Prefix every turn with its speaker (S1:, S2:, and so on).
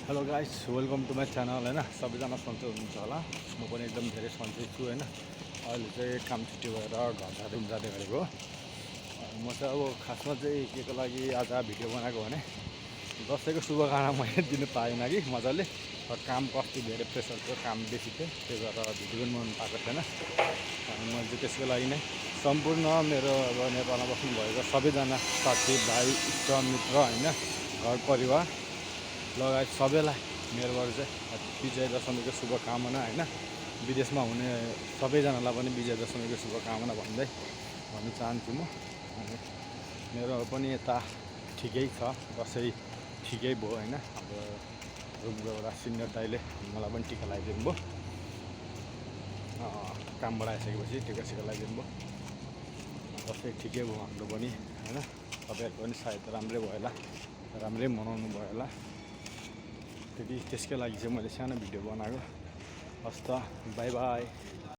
S1: Hello guys, welcome to my channel होइन। सबैजना सन्चै हुनुहुन्छ होला। म पनि एकदम धेरै सन्चै छु होइन। अहिले चाहिँ काम छुट्टी भएर घर जाँदै गरेको हो। म चाहिँ अब खासमा चाहिँ के को लागि आज भिडियो बनाएको भने दसैँको शुभकामना मैले दिनु पाइनँ कि मजाले। काम कस्तो धेरै प्रेसर थियो, काम बेसी थियो, त्यही भएर भिडियो पनि बनाउनु पाएको थिएन। अनि मैले चाहिँ त्यसको लागि नै सम्पूर्ण मेरो अब नेपालमा बस्नुभएको सबैजना साथीभाइ इष्टमित्र होइन, घर परिवार लगायत सबैलाई मेरोबाट चाहिँ विजय दशमीको शुभकामना होइन। विदेशमा हुने सबैजनालाई पनि विजय दशमीको शुभकामना भन्दै भन्न चाहन्छु म। अनि मेरो पनि यता ठिकै छ, दसैँ ठिकै भयो होइन। अब रुमको एउटा सिनियर दाइले मलाई पनि टिका लगाइदिनु भयो, कामबाट आइसकेपछि टिका लगाइदिनु भयो। दसैँ ठिकै भयो हाम्रो पनि होइन। तपाईँहरूको पनि सायद राम्रै भयो होला, राम्रै मनाउनु भयो होला। त्यसकै लागि चाहिँ मैले सानो भिडियो बनाएको। हस् त, बाई बाई।